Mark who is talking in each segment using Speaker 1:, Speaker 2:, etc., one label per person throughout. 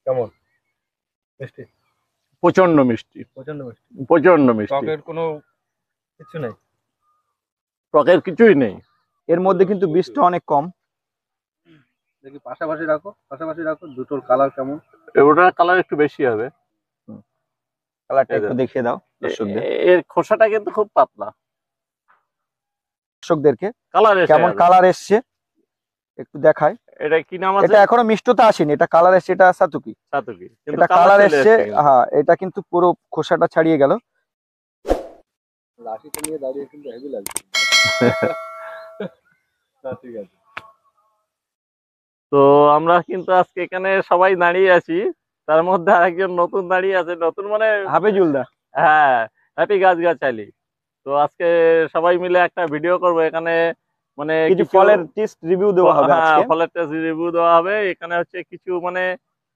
Speaker 1: কেমন মিষ্টি?
Speaker 2: প্রচন্ড মিষ্টি,
Speaker 1: প্রচন্ড মিষ্টি।
Speaker 2: প্রচন্ড মিষ্টি।
Speaker 1: টকের কোনো কিছু নেই?
Speaker 2: টকের কিছুই নেই।
Speaker 3: এর মধ্যে কিন্তু বীজটা অনেক কম।
Speaker 1: দেখি পাশাপাশি রাখো, পাশাপাশি রাখো, দুটোর কালার কেমন?
Speaker 2: ওটার কালার একটু বেশি হবে।
Speaker 3: কালারটা একটু দেখিয়ে দাও দর্শকদের।
Speaker 2: এর খোসাটা কিন্তু খুব পাতলা।
Speaker 3: দর্শকদেরকে
Speaker 2: কালার
Speaker 3: কেমন কালার এসছে একটু দেখায়।
Speaker 2: এটা কি নাম আছে?
Speaker 3: এটা এখনো মিষ্টতা আসেনি, এটা কালার এসছে, এটা সাতুকি।
Speaker 2: সাতুকি,
Speaker 3: এটা কালার এসছে। হ্যাঁ, এটা কিন্তু পুরো খোসাটা ছাড়িয়ে গেল।
Speaker 1: লাঠিটা নিয়ে দাঁড়িয়ে কিন্তু হেভি লাগছে। ঠিক আছে।
Speaker 2: তো আমরা কিন্তু আজকে এখানে সবাই দাঁড়িয়ে আছি, তার মধ্যে আরেকজন নতুন দাঁড়িয়ে আছে। নতুন মানে
Speaker 3: হাফিজুলদা।
Speaker 2: হ্যাঁ, হ্যাপি গাছগাছালি। তো আজকে সবাই মিলে একটা ভিডিও করব এখানে, মানে
Speaker 3: কিছু ফলের টেস্ট রিভিউ দেওয়া হবে আজকে।
Speaker 2: ফলের টেস্ট রিভিউ দেওয়া হবে। এখানে হচ্ছে কিছু মানে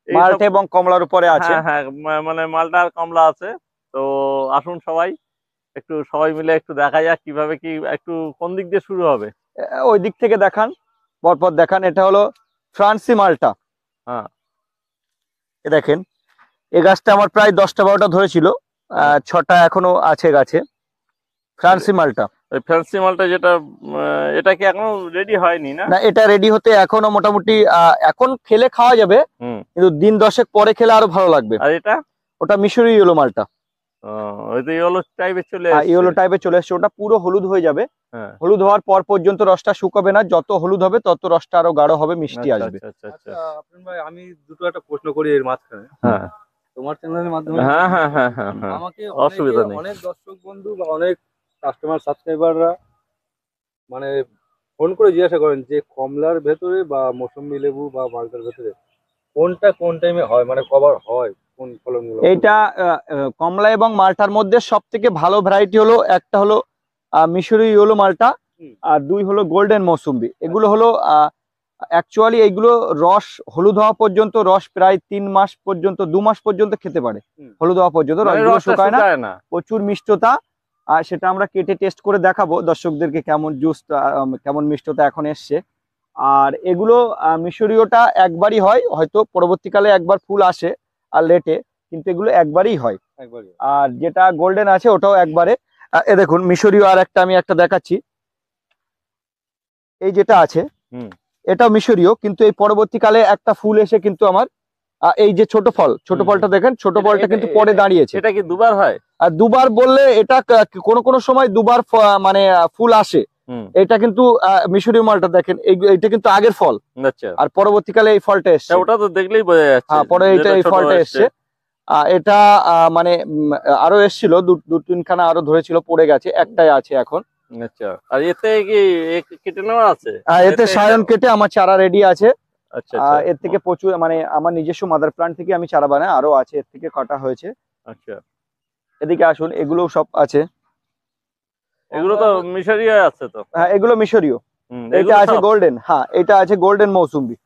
Speaker 3: মালটা এবং কমলার উপরে আছে।
Speaker 2: হ্যাঁ, মানে মালটা আর কমলা আছে। তো আসুন সবাই একটু সবাই মিলে একটু দেখা যাক কিভাবে কি, একটু কোন দিক দিয়ে শুরু হবে।
Speaker 3: ওই দিক থেকে দেখান, পরপর দেখান। এটা হলো ফ্রান্সি মালটা।
Speaker 2: হ্যাঁ,
Speaker 3: এ দেখেন, এই গাছটা আমার প্রায় 10টা-12টা ধরেছিল, 6টা এখনো আছে গাছে। ফ্রান্সি মালটা।
Speaker 2: ওই ফ্যান্সি মালটা যেটা, এটা কি এখনো রেডি হয়নি না?
Speaker 3: না, এটা রেডি হতে এখনো মোটামুটি এখন খেলে খাওয়া যাবে, কিন্তু দিন 10 পরে খেলে আরো ভালো লাগবে।
Speaker 2: আর এটা
Speaker 3: ওটা মিশরি ইয়েলো মালটা।
Speaker 2: ওই তো ইয়েলো টাইপের চলে আসছে।
Speaker 3: ইয়েলো টাইপে চলে এসছে, ওটা পুরো হলুদ হয়ে যাবে। হলুদ হওয়ার পর পর্যন্ত রসটা শুকাবে না, যত হলুদ হবে তত রসটা আরো গাঢ় হবে, মিষ্টি আসবে।
Speaker 1: আচ্ছা আপনি ভাই, আমি দুটো একটা প্রশ্ন করি এর মাঝখানে।
Speaker 2: হ্যাঁ,
Speaker 1: তোমার চ্যানেলের মাধ্যমে।
Speaker 2: হ্যাঁ হ্যাঁ হ্যাঁ হ্যাঁ,
Speaker 1: আমাকে
Speaker 2: অসুবিধা নেই।
Speaker 1: অনেক দর্শক বন্ধু বা অনেক কাস্টমার সাবস্ক্রাইবাররা মানে ফোন করে জিজ্ঞাসা করেন যে কমলার ভেতরে বা মৌসুমী লেবু বা মালটার ভেতরে কোনটা কোন টাইমে হয়, মানে কবার হয় কোন ফলনগুলো?
Speaker 3: এইটা কমলা এবং মালটার মধ্যে সব থেকে ভালো ভ্যারাইটি হলো, একটা হলো মিশরি ইয়েলো মালটা, আর 2 হলো গোল্ডেন মৌসুম্বি। এগুলো হলো অ্যাকচুয়ালি এইগুলো রস হলুদ হওয়া পর্যন্ত, রস প্রায় 3 মাস পর্যন্ত, 2 মাস পর্যন্ত খেতে পারে। হলুদ হওয়া পর্যন্ত রসগুলো শুকায় না, প্রচুর মিষ্টতা। আর সেটা আমরা কেটে টেস্ট করে দেখাবো দর্শকদেরকে কেমন জুস, কেমন মিষ্টতা এখন এসছে। আর এগুলো মিশরীয়টা একবারই হয়, হয়তো পরবর্তীকালে একবার ফুল আসে আর লেটে, কিন্তু এগুলো একবারই হয়। আর যেটা গোল্ডেন আছে ওটাও একবারে। এ দেখুন মিশরীয় আর একটা আমি একটা দেখাচ্ছি। এই যেটা আছে এটাও মিশরীয়, কিন্তু এই পরবর্তীকালে একটা ফুল এসে কিন্তু আমার এই যে ছোট ফলটা দেখেন, ছোট ফলটা কিন্তু পরে দাঁড়িয়েছে।
Speaker 2: এটা কি দুবার হয়?
Speaker 3: আর দুবার বললে এটা কোন সময় দুবার মানে ফুল আসে। এটা কিন্তু মিশরীয় মালটা দেখেন, এইটা কিন্তু আগের ফল।
Speaker 2: আচ্ছা।
Speaker 3: আর পরবর্তীকালে এই ফলটা এসছে।
Speaker 2: ওটা তো দেখলেই বোঝা যাচ্ছে।
Speaker 3: হ্যাঁ, পরে এই ফলটা এসছে। এটা মানে আরো এসছিল, 2-3খানা আরো ধরেছিল, পড়ে গেছে, একটাই আছে এখন।
Speaker 2: আচ্ছা। আর এতে কি কেটে নেওয়া আছে?
Speaker 3: এতে সায়ন কেটে আমার চারা রেডি আছে।
Speaker 2: আচ্ছা।
Speaker 3: এর থেকে প্রচুর, মানে আমার নিজস্ব মাদার প্লান্ট থেকে আমি চারা বানাই, আরো আছে, এর থেকে কাটা হয়েছে।
Speaker 2: আচ্ছা,
Speaker 3: এদিকে আসুন, এগুলো সব আছে।
Speaker 2: এগুলো তো মিশরীয় আছে তো?
Speaker 3: হ্যাঁ, এগুলো মিশরীয়। এটা আছে গোল্ডেন। হ্যাঁ, এটা আছে গোল্ডেন মৌসুম্বি।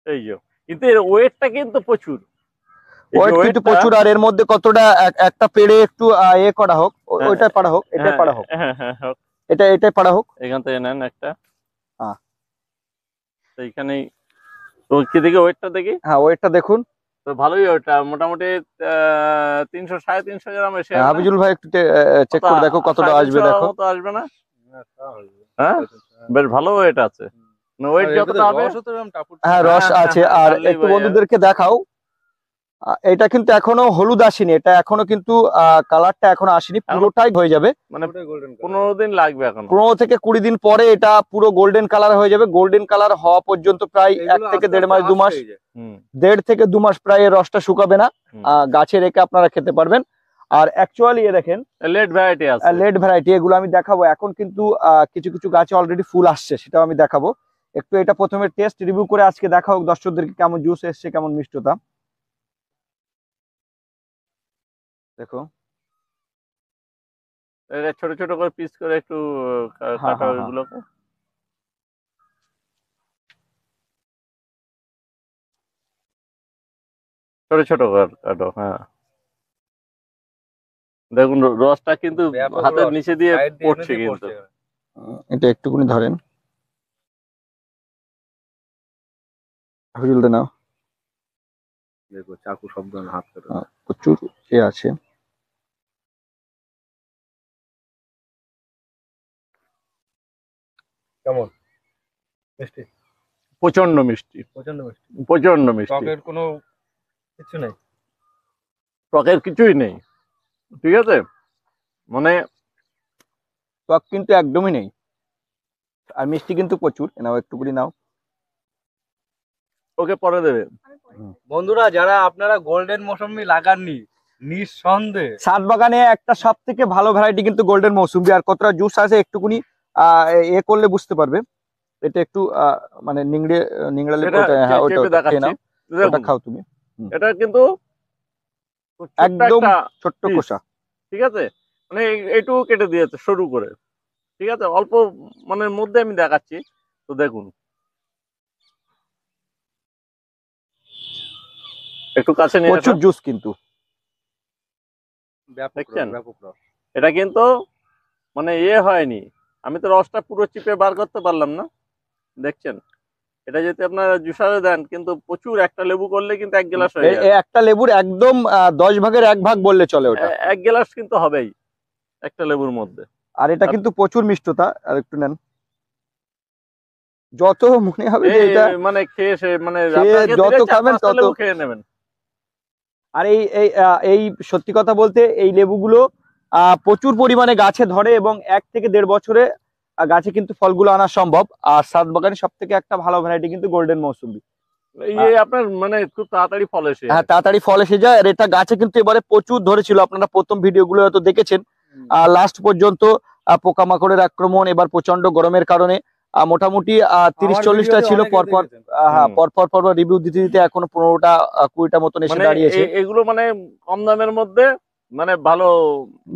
Speaker 2: এই যে, কিন্তু এর ওয়েটটা কিন্তু প্রচুর।
Speaker 3: ওয়েট কিন্তু প্রচুর। আর এর মধ্যে কতটা একটা পেড়ে একটু করা হোক, ওইটাই পাড়া হোক, এটাই পাড়া হোক, এটাই পাড়া হোক।
Speaker 2: এখান থেকে নেন একটা।
Speaker 3: হ্যাঁ,
Speaker 2: এইখানেই তো কি দেখি ওয়েটটা দেখি।
Speaker 3: হ্যাঁ, ওয়েটটা দেখুন।
Speaker 2: তো ভালোই, ওটা মোটামুটি 300-350 গ্রাম এসে।
Speaker 3: হাফিজুল ভাই একটু চেক করে দেখো কতটা আসবে, দেখো।
Speaker 2: আসবে না? হ্যাঁ, বেশ ভালো ওয়েট আছে। ওয়েট যতটা হবে।
Speaker 3: হ্যাঁ, রস আছে। আর একটু বন্ধুদেরকে দেখাও, এটা কিন্তু এখনো হলুদ আসেনি, এটা এখনো কিন্তু কালারটা এখনো আসেনি, পুরোটাই হয়ে যাবে।
Speaker 2: মানে 15 দিন লাগবে এখন,
Speaker 3: 15 থেকে 20 দিন পরে এটা পুরো গোল্ডেন কালার হয়ে যাবে। গোল্ডেন কালার হওয়া পর্যন্ত প্রায় 1 থেকে 1.5 মাস, 2 মাস, 1.5 থেকে 2 মাস প্রায় এর রসটা শুকাবে না, গাছে রেখে আপনারা খেতে পারবেন। আর অ্যাকচুয়ালি এ দেখেন
Speaker 2: লেট ভ্যারাইটি আছে,
Speaker 3: লেট ভ্যারাইটি, এগুলো আমি দেখাবো। এখন কিন্তু কিছু কিছু গাছে অলরেডি ফুল আসছে, সেটাও আমি দেখাবো। একটু এটা প্রথমে টেস্ট রিভিউ করে আজকে দেখাও দর্শকদেরকে কেমন জুস এসছে, কেমন মিষ্টতা। দেখো,
Speaker 2: ছোট ছোট করে পিস করে একটু কাটা ওইগুলোকে। ছোট ছোট কাটো। হ্যাঁ, দেখুন রসটা কিন্তু হাতের নিচে দিয়ে পড়ছে, কিন্তু
Speaker 3: এটা একটুখানি ধরেন, নাও।
Speaker 1: দেখো চাকু শব্দ না, হাত কাটা।
Speaker 3: প্রচুর এ আছে।
Speaker 1: কেমন মিষ্টি?
Speaker 2: প্রচন্ড মিষ্টি,
Speaker 1: প্রচন্ড মিষ্টি।
Speaker 2: প্রচন্ড মিষ্টি,
Speaker 1: টকের কোনো কিছু নেই।
Speaker 2: টকের কিছুই নেই, ঠিক আছে, মানে
Speaker 3: টক কিন্তু একদমই নেই, আর মিষ্টি কিন্তু প্রচুর। নাও একটুকুনি নাও।
Speaker 2: ওকে পরে দেবে।
Speaker 1: বন্ধুরা, যারা আপনারা গোল্ডেন মৌসুমী লাগাননি, নিঃসন্দেহে
Speaker 3: ছাদ বাগানে একটা সব থেকে ভালো ভ্যারাইটি কিন্তু গোল্ডেন মৌসুমী। আর কতটা জুস আছে একটুকুনি এ করলে বুঝতে পারবে। এটা একটু মানে নিংড়ালে
Speaker 2: এটা
Speaker 3: হ্যাঁ ওটা
Speaker 2: চেপে
Speaker 3: খেয়ে নাও,
Speaker 2: দেখাচ্ছি,
Speaker 3: ওটা
Speaker 2: দেখুন
Speaker 3: খাও তুমি।
Speaker 2: এটা কিন্তু ছোট্ট
Speaker 3: একদম
Speaker 2: একটা
Speaker 3: ছোট্ট
Speaker 2: piece,
Speaker 3: কোষা।
Speaker 2: ঠিক আছে, মানে এইটুকু কেটে দিয়েছে সরু করে, ঠিক আছে, অল্প মানে মধ্যে আমি দেখাচ্ছি, তো দেখুন একটু কাছে নিয়ে
Speaker 3: প্রচুর
Speaker 2: আসো।
Speaker 3: জুস কিন্তু।
Speaker 1: ব্যাপক
Speaker 2: দেখছেন?
Speaker 1: রস, ব্যাপক রস।
Speaker 2: এটা কিন্তু মানে হয়নি, আমি তো রসটা পুরো চিপে বার করতে পারলাম না, দেখছেন? এটা যদি আপনারা জুসারে দেন কিন্তু প্রচুর, একটা লেবু করলে কিন্তু 1 গ্লাস হয়ে যাবে।
Speaker 3: একটা লেবুর একদম 10 ভাগের 1 ভাগ বললে চলে ওটা।
Speaker 2: 1 গ্লাস কিন্তু হবেই একটা লেবুর মধ্যে।
Speaker 3: আর এটা কিন্তু প্রচুর মিষ্টতা। আর একটু নেন, যত মনে হবে যে এটা
Speaker 2: মানে খেয়ে মানে
Speaker 3: খেয়ে
Speaker 2: আপনাকে
Speaker 3: যত
Speaker 2: দিলে
Speaker 3: খাবেন
Speaker 2: 4-5টা
Speaker 3: তত।
Speaker 2: লেবু খেয়ে নেবেন।
Speaker 3: আর এই এই এই সত্যি কথা বলতে এই লেবুগুলো প্রচুর পরিমাণে গাছে ধরে, এবং 1 থেকে 1.5 বছরে গাছে কিন্তু ফলগুলো আনা সম্ভব। আর ছাদ বাগানে সব থেকে একটা ভালো ভ্যারাইটি কিন্তু গোল্ডেন মৌসুমী।
Speaker 2: আপনার মানে খুব তাড়াতাড়ি ফল এসে
Speaker 3: হ্যাঁ,
Speaker 2: যায়।
Speaker 3: তাড়াতাড়ি ফল এসে যায়। আর এটা গাছে কিন্তু এবারে প্রচুর ধরেছিল, আপনারা প্রথম ভিডিওগুলো হয়তো দেখেছেন। লাস্ট পর্যন্ত পোকামাকড়ের আক্রমণ, এবার প্রচন্ড গরমের কারণে মোটামুটি 30-40টা ছিল পরপর। হ্যাঁ, পরপর রিভিউ দিতে দিতে এখনো 15টা 20টা মতন এসে
Speaker 2: মানে
Speaker 3: দাঁড়িয়েছে।
Speaker 2: এগুলো মানে কম দামের মধ্যে মানে ভালো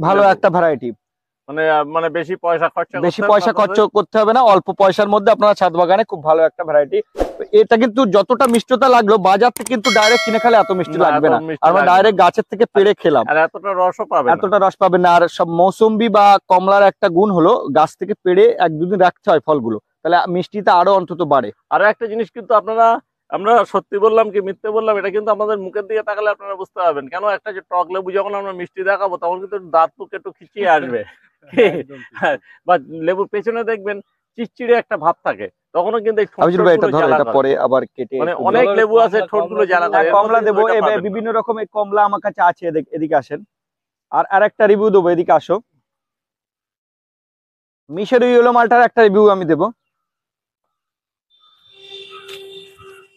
Speaker 3: ভালো
Speaker 2: লেবু।
Speaker 3: একটা ভ্যারাইটি।
Speaker 2: মানে মানে বেশি পয়সা খরচা
Speaker 3: বেশি
Speaker 2: করতে হবে
Speaker 3: পয়সা
Speaker 2: না
Speaker 3: খরচ
Speaker 2: তাদের।
Speaker 3: করতে হবে না, অল্প পয়সার মধ্যে আপনারা ছাদ বাগানে খুব ভালো একটা ভ্যারাইটি। এটা কিন্তু যতটা মিষ্টতা লাগলো, বাজার থেকে কিন্তু ডাইরেক্ট কিনে খেলে এত মিষ্টি
Speaker 2: না,
Speaker 3: লাগবে
Speaker 2: এত
Speaker 3: না।
Speaker 2: মিষ্টি
Speaker 3: আমরা
Speaker 2: লাগবে না।
Speaker 3: ডাইরেক্ট গাছের থেকে পেড়ে খেলাম,
Speaker 2: আর এতটা রসও পাবে না।
Speaker 3: এতটা রস পাবেন না। আর সব মৌসুম্বি বা কমলার একটা গুণ হলো গাছ থেকে পেড়ে 1-2 দিন রাখতে হয় ফলগুলো, তাহলে মিষ্টিটা আরো অন্তত বাড়ে।
Speaker 2: আরো একটা জিনিস কিন্তু আমরা সত্যি বললাম কি মিথ্যে বললাম, এটা কিন্তু আমাদের মুখের দিকে তাকালে আপনারা বুঝতে পারবেন। কেন, একটা যে টক লেবু যখন আমরা মিষ্টি দেখাবো তখন কিন্তু দাঁত মুখ একটু খিচিয়ে আসবে।
Speaker 1: একদম ঠিক।
Speaker 2: হ্যাঁ, বা লেবুর পেছনে দেখবেন চিড়চিড়ে একটা ভাব থাকে, তখনও কিন্তু এই
Speaker 3: আবিজুল ভাই এটা ধরো, এটা পরে আবার কেটে
Speaker 2: মানে
Speaker 3: একটু
Speaker 2: অনেক
Speaker 3: দিও।
Speaker 2: লেবু আছে ঠোঁটগুলো জ্বালা করে, এর
Speaker 3: কমলা
Speaker 2: মধ্যে
Speaker 3: দেবো,
Speaker 2: কিন্তু ওইটা পাবেন না।
Speaker 3: বিভিন্ন রকমের কমলা আমার কাছে আছে, এদিকে আসেন। আর আরেকটা রিভিউ দেবো, এদিকে আসো। মিশরি ইয়েলো মালটার একটা রিভিউ আমি দেবো।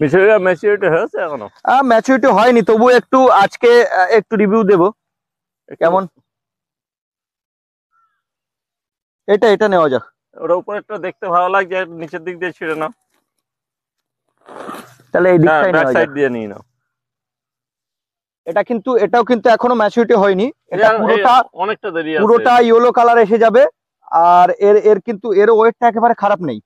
Speaker 2: মিশরীয় ম্যাচিউরিটি হয়েছে এখনো?
Speaker 3: ম্যাচুরিটি হয়নি, তবু একটু আজকে একটু রিভিউ দেবো কেমন। এটা নেওয়া যাক।
Speaker 2: ওটা উপরেরটা দেখতে ভালো লাগছে, নিচের দিক দিয়ে ছিঁড়ে নাও।
Speaker 3: তাহলে এই
Speaker 2: হ্যাঁ,
Speaker 3: দিকটাই
Speaker 2: ব্যাক
Speaker 3: নেওয়া
Speaker 2: সাইড
Speaker 3: যাক।
Speaker 2: দিয়ে নিয়ে নাও।
Speaker 3: এটাও কিন্তু এখনো ম্যাচুরিটি হয়নি। এটা
Speaker 2: অনেকটা দেরি আছে।
Speaker 3: পুরোটা ইয়েলো কালার এসে যাবে। আর এর কিন্তু এর ওয়েটটা একেবারে খারাপ নেই,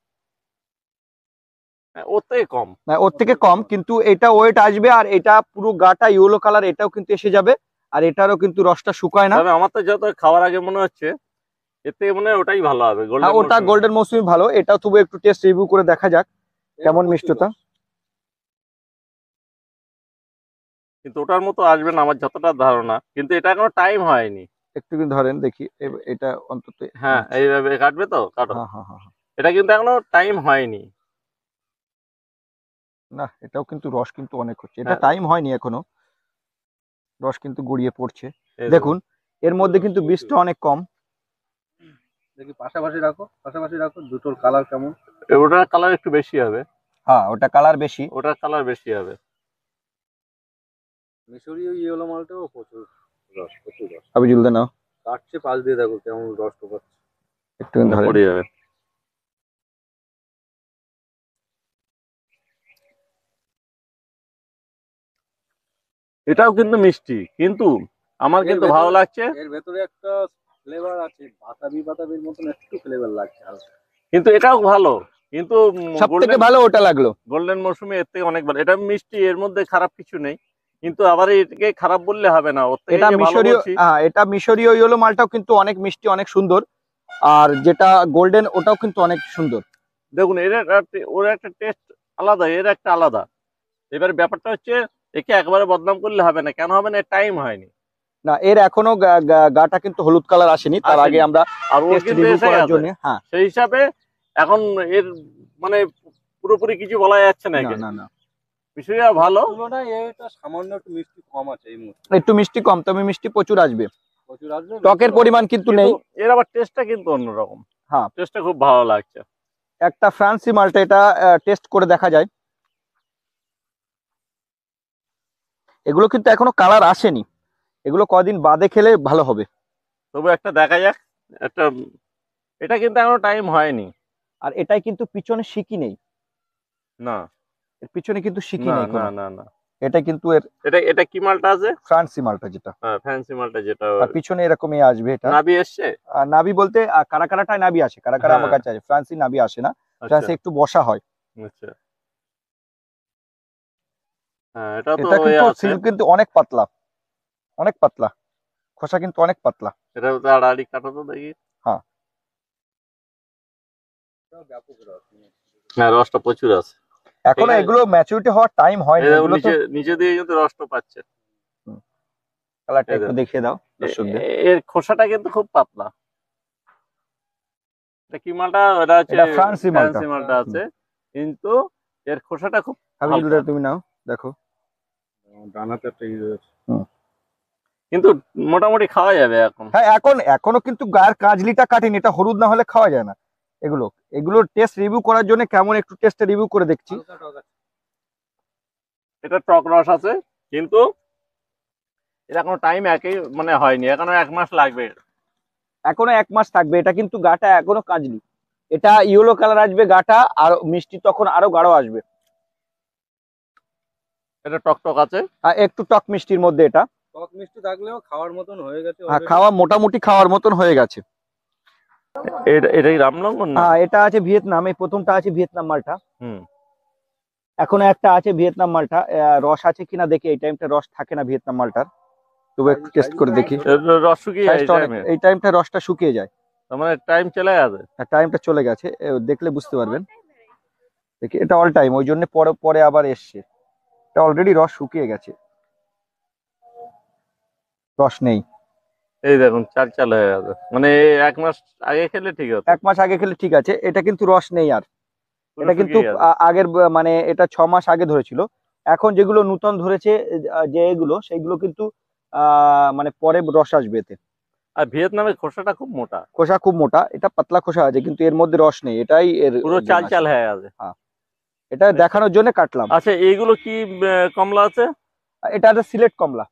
Speaker 2: ওর থেকে কম।
Speaker 3: ওর থেকে কম, কিন্তু এটা ওয়েট আসবে। আর এটা পুরো গাটা ইয়েলো কালার, এটাও কিন্তু এসে যাবে। আর এটারও কিন্তু রসটা শুকায় না।
Speaker 2: তবে আমার তো যত খাওয়ার আগে মনে হচ্ছে এর থেকে মনে হয় ওটাই ভালো হবে।
Speaker 3: হ্যাঁ, ওটা গোল্ডেন মৌসুমী ভালো। এটাও তবু একটু টেস্ট রিভিউ করে দেখা যাক কেমন মিষ্টতা।
Speaker 2: কিন্তু ওটার মতো আসবে না আমার যতটা ধারণা, কিন্তু এটা এখনো টাইম হয়নি।
Speaker 3: একটু কিন্তু ধরেন দেখি, এটা অন্তত।
Speaker 2: হ্যাঁ, এইভাবে কাটবে তো কাটো।
Speaker 3: হ্যাঁ হ্যাঁ হ্যাঁ।
Speaker 2: এটা কিন্তু এখনো টাইম হয়নি।
Speaker 3: না, এটাও কিন্তু রস কিন্তু অনেক হচ্ছে। এটা টাইম হয়নি এখনো, রস কিন্তু গড়িয়ে পড়ছে। দেখুন এর মধ্যে কিন্তু বীজটা অনেক কম।
Speaker 1: দেখি পাশাপাশি রাখো দুটোর কালার কেমন।
Speaker 2: ওটার কালার একটু বেশি হবে।
Speaker 3: হ্যাঁ, ওটা কালার বেশি।
Speaker 2: ওটার কালার বেশি হবে।
Speaker 1: মিশরীয় ইয়েলো মালটাও প্রচুর রস, প্রচুর রস।
Speaker 3: আবিজুল দা নাও,
Speaker 1: কাটছে পাশ দিয়ে দেখো কেমন রস টোকাচ্ছে।
Speaker 3: একটু ধরে।
Speaker 2: পড়ে যাবে। এটাও কিন্তু মিষ্টি, কিন্তু আমার কিন্তু ভালো লাগছে।
Speaker 1: এর ভেতরে একটা ফ্লেভার আছে, বাতাবির মতন একটু ফ্লেভার লাগছে হালকা।
Speaker 2: কিন্তু এটাও ভালো, কিন্তু
Speaker 3: সব থেকে ভালো ওটা লাগলো।
Speaker 2: গোল্ডেন মৌসুমে এর থেকে অনেক ভালো। এটা মিষ্টি, এর মধ্যে খারাপ কিছু নেই, কিন্তু আবার এটাকে খারাপ বললে হবে না। ওর থেকে
Speaker 3: এটা মিশরীয়, এটা মিশরীয় ইয়েলো মালটাও কিন্তু অনেক মিষ্টি, অনেক সুন্দর। আর যেটা গোল্ডেন ওটাও কিন্তু অনেক সুন্দর।
Speaker 2: দেখুন ওর একটা টেস্ট আলাদা, এর একটা আলাদা। এবার ব্যাপারটা হচ্ছে একে একবারে বদনাম করলে হবে না। কেন হবে না? টাইম হয়নি।
Speaker 3: না, এর এখনো গাটা কিন্তু হলুদ কালার আসেনি, তার
Speaker 2: আসেনি।
Speaker 3: আগে আমরা
Speaker 2: আর ওর
Speaker 3: টেস্ট
Speaker 2: কিন্তু
Speaker 3: রিভিউ
Speaker 2: এসে
Speaker 3: করার
Speaker 2: গেছে।
Speaker 3: জন্য। হ্যাঁ,
Speaker 2: সেই হিসাবে এখন এর মানে পুরোপুরি কিছু বলা যাচ্ছে না।
Speaker 3: না
Speaker 2: একে
Speaker 3: না না,
Speaker 2: বিষয়টা ভালো।
Speaker 1: তুলনায় এটা সামান্য একটু মিষ্টি কম আছে এই মুহূর্তে।
Speaker 3: একটু মিষ্টি কম, তবে মিষ্টি প্রচুর আসবে।
Speaker 1: প্রচুর আসবে,
Speaker 3: টকের পরিমাণ কিন্তু নেই।
Speaker 2: এর আবার টেস্টটা কিন্তু অন্যরকম।
Speaker 3: হ্যাঁ,
Speaker 2: টেস্টটা খুব ভালো লাগছে।
Speaker 3: একটা ফ্রান্সি মালটা, এটা টেস্ট করে দেখা যায়। এগুলো কিন্তু এখনো কালার আসেনি, এগুলো কদিন বাদে খেলে ভালো হবে।
Speaker 2: তবু একটা দেখা যাক। একটা এটা কিন্তু এখনো টাইম হয়নি।
Speaker 3: আর এটাই কিন্তু পিছনে শিকি নেই,
Speaker 2: না
Speaker 3: এর পিছনে কিন্তু শিকি
Speaker 2: না
Speaker 3: নেই
Speaker 2: না
Speaker 3: কোনো।
Speaker 2: না না,
Speaker 3: এটা কিন্তু এর
Speaker 2: এটা এটা কি মালটা আছে?
Speaker 3: ফ্রান্সি মালটা যেটা,
Speaker 2: হ্যাঁ, ফ্যান্সি মালটা যেটা।
Speaker 3: আর পিছনে এরকমই আসবে এটা।
Speaker 2: নাভি এসছে।
Speaker 3: নাভি বলতে কারা কারাটায় নাভি আসে, কারা কারা আমার
Speaker 2: হ্যাঁ।
Speaker 3: কাছে আছে, ফ্রান্সি নাভি আসে না,
Speaker 2: আচ্ছা
Speaker 3: ফ্রান্সি একটু বসা হয়।
Speaker 2: আচ্ছা। হ্যাঁ, এটা তো
Speaker 3: এটা কিন্তু
Speaker 2: আছে।
Speaker 3: সিল্ক কিন্তু অনেক পাতলা, অনেক পাতলা, খোসা কিন্তু অনেক পাতলা।
Speaker 2: এটা তো আড়াআড়ি কাটা তো দেখি।
Speaker 3: হ্যাঁ,
Speaker 1: ব্যাপক রস।
Speaker 2: হ্যাঁ, রসটা প্রচুর আছে।
Speaker 3: এখনো
Speaker 2: ঠিক আছে।
Speaker 3: এগুলো ম্যাচুরিটি হওয়ার টাইম হয়নি,
Speaker 2: এই দেখুন,
Speaker 3: এগুলো তো।
Speaker 2: নিচে নিচে দিয়ে কিন্তু রসটা পাচ্ছে।
Speaker 3: কালারটা
Speaker 2: এই
Speaker 3: একটু
Speaker 2: দেখুন।
Speaker 3: দেখিয়ে দাও দর্শকদের।
Speaker 2: এর খোসাটা কিন্তু খুব পাতলা। এটা কি মালটা? এটা হচ্ছে
Speaker 3: এটা ফ্রান্সি মালটা।
Speaker 2: ফ্যান্সি মালটা আছে, কিন্তু এর খোসাটা খুব
Speaker 3: হাবিজুল,
Speaker 2: হালকা।
Speaker 3: তুমি নাও দেখো।
Speaker 1: ডানাতে একটা ইয়ে রয়েছে।
Speaker 2: কিন্তু মোটামুটি খাওয়া যাবে এখন।
Speaker 3: হ্যাঁ, এখনো কিন্তু গায়ের কাজলিটা কাটেনি, এটা হলুদ না হলে খাওয়া যায় না। এগুলোর টেস্ট রিভিউ করার জন্য কেমন একটু টেস্ট রিভিউ করে দেখছি।
Speaker 1: হালকা টক আছে।
Speaker 2: এটা টক রস আছে, কিন্তু এটা কোনো টাইম একই মানে হয়নি, এখনো 1 মাস লাগবে।
Speaker 3: এখনো 1 মাস থাকবে, এটা কিন্তু গাটা এখনো কাজলি। এটা ইয়েলো কালার আসবে গাটা, আর মিষ্টি তখন আরো গাঢ় আসবে।
Speaker 2: এটা টক টক আছে।
Speaker 3: আর একটু টক মিষ্টির মধ্যে এটা।
Speaker 1: টক মিষ্টি থাকলেও খাওয়ার মতন হয়ে গেছে
Speaker 3: হ্যাঁ,
Speaker 1: already।
Speaker 3: খাওয়া মোটামুটি খাওয়ার মতন হয়ে গেছে।
Speaker 2: এটাই রামলঙ্গন না?
Speaker 3: হ্যাঁ, এটা আছে ভিয়েতনাম, এই প্রথমটা আছে ভিয়েতনাম মালটা।
Speaker 2: হুম।
Speaker 3: এখনো একটা আছে ভিয়েতনাম মালটা, রস আছে কিনা দেখি। এই টাইমটা রস থাকে না ভিয়েতনাম মালটার, তবু একটু টেস্ট করে দেখি।
Speaker 2: রস শুকিয়ে যায় এই
Speaker 3: সাইজটা অনেক,
Speaker 2: টাইমে?
Speaker 3: এই টাইমটা রসটা শুকিয়ে যায়।
Speaker 2: তার মানে টাইম চলে গেছে।
Speaker 3: টাইমটা চলে গেছে, দেখলে বুঝতে পারবেন। দেখি, এটা অল টাইম, ওই জন্য পরে পরে আবার এসছে। এটা অলরেডি রস শুকিয়ে গেছে, রস নেই।
Speaker 2: এই দেখুন, চাল চাল হয়ে গেছে। মানে 1 মাস আগে খেলে ঠিক হতো।
Speaker 3: 1 মাস আগে খেলে ঠিক আছে, এটা কিন্তু রস নেই আর।
Speaker 2: পুরো
Speaker 3: এটা কিন্তু
Speaker 2: শুকিয়ে গেছে।
Speaker 3: আগের মানে এটা 6 মাস আগে ধরেছিল। এখন যেগুলো নূতন ধরেছে, যে এগুলো সেইগুলো কিন্তু মানে পরে রস আসবে এতে।
Speaker 2: আর ভিয়েতনামের খোসাটা খুব মোটা।
Speaker 3: খোসা খুব মোটা, এটা পাতলা খোসা আছে, কিন্তু এর মধ্যে রস নেই, এটাই এর
Speaker 2: পুরো
Speaker 3: গুণ
Speaker 2: চাল
Speaker 3: আছে।
Speaker 2: চাল হয়ে গেছে।
Speaker 3: হ্যাঁ, এটা দেখানোর জন্য কাটলাম।
Speaker 2: আচ্ছা, এইগুলো কি কমলা আছে?
Speaker 3: এটা একটা সিলেট কমলা,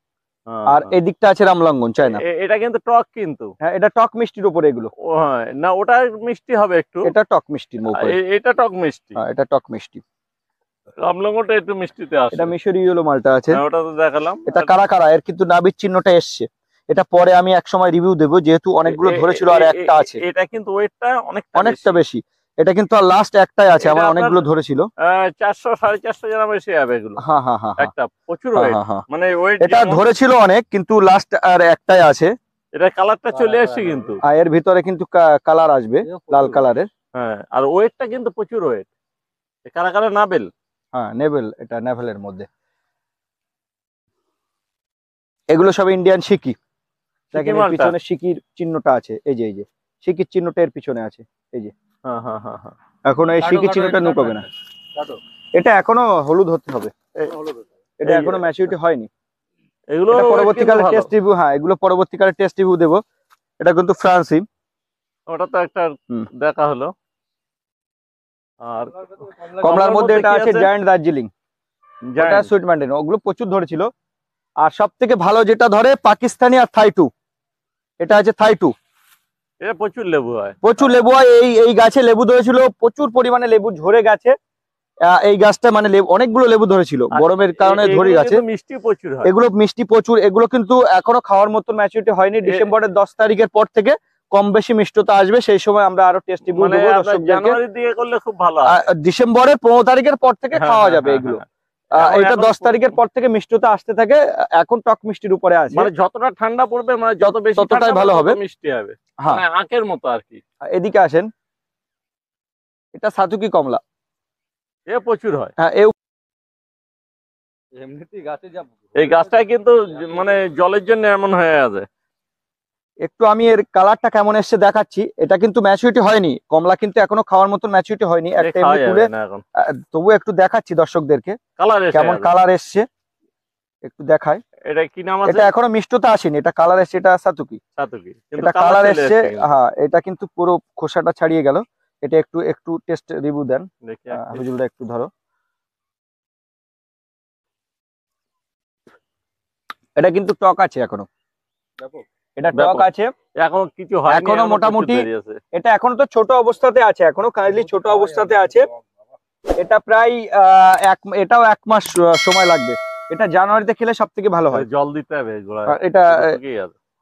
Speaker 3: আর এই দিকটা আছে রামলঙ্গন চায়না।
Speaker 2: এটা কিন্তু টক কিন্তু।
Speaker 3: হ্যাঁ, এটা টক মিষ্টির উপরে এগুলো।
Speaker 2: ও হ্যাঁ, না ওটা মিষ্টি হবে একটু।
Speaker 3: এটা টক মিষ্টির উপরে।
Speaker 2: এটা টক মিষ্টি।
Speaker 3: হ্যাঁ, এটা টক মিষ্টি।
Speaker 2: রামলঙ্গনটা একটু মিষ্টিতে আসে।
Speaker 3: এটা মিশরি ইয়েলো মালটা আছে।
Speaker 2: হ্যাঁ, ওটা তো দেখালাম।
Speaker 3: এটা কারা কারা, এর কিন্তু নাভির চিহ্নটা এসছে। এটা পরে আমি এক সময় রিভিউ দেবো, যেহেতু অনেকগুলো ধরেছিল আর একটা আছে।
Speaker 2: এটা কিন্তু ওয়েটটা
Speaker 3: অনেকটা বেশি। এটা কিন্তু আর লাস্ট একটাই আছে, আমার
Speaker 2: এটা
Speaker 3: অনেকগুলো ধরেছিল।
Speaker 2: 400 450 জন বেশি হবে এগুলো।
Speaker 3: হ্যাঁ হ্যাঁ হ্যাঁ হ্যাঁ
Speaker 2: একটা প্রচুর
Speaker 3: হ্যাঁ
Speaker 2: ওয়েট।
Speaker 3: হ্যাঁ হ্যাঁ।
Speaker 2: মানে ওয়েট
Speaker 3: এটা ধরেছিল অনেক, কিন্তু লাস্ট আর একটাই আছে।
Speaker 2: এটা কালারটা চলে আসছে কিন্তু।
Speaker 3: আর এর ভিতরে কিন্তু কালার আসবে, লাল কালারের।
Speaker 2: হ্যাঁ, আর ওয়েটটা কিন্তু প্রচুর ওয়েট। কারা কারা নাবেল।
Speaker 3: হ্যাঁ, নেভেল, এটা নেভেলের মধ্যে। এগুলো সব ইন্ডিয়ান সিকি। দেখেন এর
Speaker 2: মালটা।
Speaker 3: পিছনে সিকির চিহ্নটা আছে, এই যে সিকির চিহ্নটা এর পিছনে আছে, এই যে।
Speaker 2: হ্যাঁ হ্যাঁ হ্যাঁ হ্যাঁ।
Speaker 3: এখনো এই সিকির চিহ্নটা নুকাবে না। এটা এখনো হলুদ হতে হবে, এটা এখনো ম্যাচুরিটি হয়নি।
Speaker 2: এগুলো
Speaker 3: এটা পরবর্তীকালে টেস্ট রিভিউ, হ্যাঁ এগুলো পরবর্তীকালে টেস্ট রিভিউ দেবো। এটা কিন্তু ফ্রান্সি।
Speaker 2: ওটা তো একটা দেখা হলো। আর
Speaker 3: কমলার মধ্যে এটা
Speaker 2: কি
Speaker 3: আছে জায়ান্ট দার্জিলিং, এটা সুইট ম্যান্ডেন, ওগুলো প্রচুর ধরেছিল। আর সব থেকে ভালো যেটা ধরে পাকিস্তানি আর থাই টু, এটা আছে থাই টু।
Speaker 2: এটা প্রচুর লেবু হয়।
Speaker 3: প্রচুর লেবু হয়, এই গাছে লেবু ধরেছিল, প্রচুর পরিমাণে লেবু ঝরে গেছে। এই গাছটা মানে অনেকগুলো লেবু ধরেছিল, গরমের কারণে ধরে গেছে।
Speaker 2: মিষ্টি প্রচুর হয়।
Speaker 3: এগুলো মিষ্টি প্রচুর, এগুলো কিন্তু এখনো খাওয়ার মতো ম্যাচুরিটি হয়নি। ডিসেম্বরের 10 তারিখের পর থেকে কম বেশি মিষ্টতা আসবে, সেই সময় আমরা আরো টেস্ট রিভিউ দেবো দর্শকদেরকে।
Speaker 2: জানুয়ারির দিকে করলে খুব ভালো হয়।
Speaker 3: ডিসেম্বরের 15 তারিখের পর থেকে খাওয়া যাবে এগুলো। এটা 10 তারিখের পর থেকে মিষ্টতা আসতে থাকে, এখন টক মিষ্টির উপরে আছে।
Speaker 2: মানে যতটা ঠান্ডা পড়বে, মানে যত বেশি
Speaker 3: ততটাই ভালো হবে,
Speaker 2: মিষ্টি হবে।
Speaker 3: হ্যাঁ,
Speaker 2: মানে আখের মতো আর কি।
Speaker 3: এদিকে আসেন, এটা সাতুকি কমলা।
Speaker 2: এ প্রচুর হয়।
Speaker 3: হ্যাঁ,
Speaker 1: এমনিতেই গাছে যা
Speaker 2: এই গাছটাই কিন্তু মানে জলের জন্য এমন হয়ে আছে।
Speaker 3: একটু আমি এর কালারটা কেমন এসছে দেখাচ্ছি। এটা কিন্তু ম্যাচুরিটি হয়নি, কমলা কিন্তু এখনো খাওয়ার মতন ম্যাচুরিটি হয়নি,
Speaker 2: এটা
Speaker 3: একটা
Speaker 2: খাওয়া
Speaker 3: এমনি
Speaker 2: যাবে
Speaker 3: তুলে
Speaker 2: না এখন,
Speaker 3: তবু একটু দেখাচ্ছি দর্শকদেরকে
Speaker 2: কালার এসে
Speaker 3: কেমন
Speaker 2: গেছে।
Speaker 3: কালার এসছে, একটু দেখায়।
Speaker 2: এটা কি নাম আছে?
Speaker 3: এটা এখনো মিষ্টতা আসেনি, এটা কালার এসছে, এটা সাতুকি,
Speaker 2: সাতুকি, কিন্তু
Speaker 3: এটা
Speaker 2: কালার
Speaker 3: কালার
Speaker 2: চলে
Speaker 3: এসছে।
Speaker 2: এসছে কিন্তু।
Speaker 3: হ্যাঁ, এটা কিন্তু পুরো খোসাটা ছাড়িয়ে গেল। এটা একটু একটু টেস্ট রিভিউ দেন
Speaker 2: দেখি একটু।
Speaker 3: হাফিজুলদা, একটু ধরো। এটা কিন্তু টক আছে এখনো,
Speaker 1: ব্যাপক।
Speaker 3: এটা টক
Speaker 2: ব্যাপক।
Speaker 3: আছে
Speaker 2: এখন কিছু হয়নি,
Speaker 3: এখনো
Speaker 2: এখনো
Speaker 3: মোটামুটি।
Speaker 2: প্রচুর দেরি আছে।
Speaker 3: এটা এখনো তো ছোট অবস্থাতে আছে, এখনো কাইন্ডলি ছোট অবস্থাতে আছে। এটা প্রায় এটাও 1 মাস সময় লাগবে। এটা জানুয়ারিতে খেলে সব থেকে ভালো হয়।
Speaker 2: জল দিতে হবে এগুলো,
Speaker 3: এটা
Speaker 2: শুকিয়ে আছে।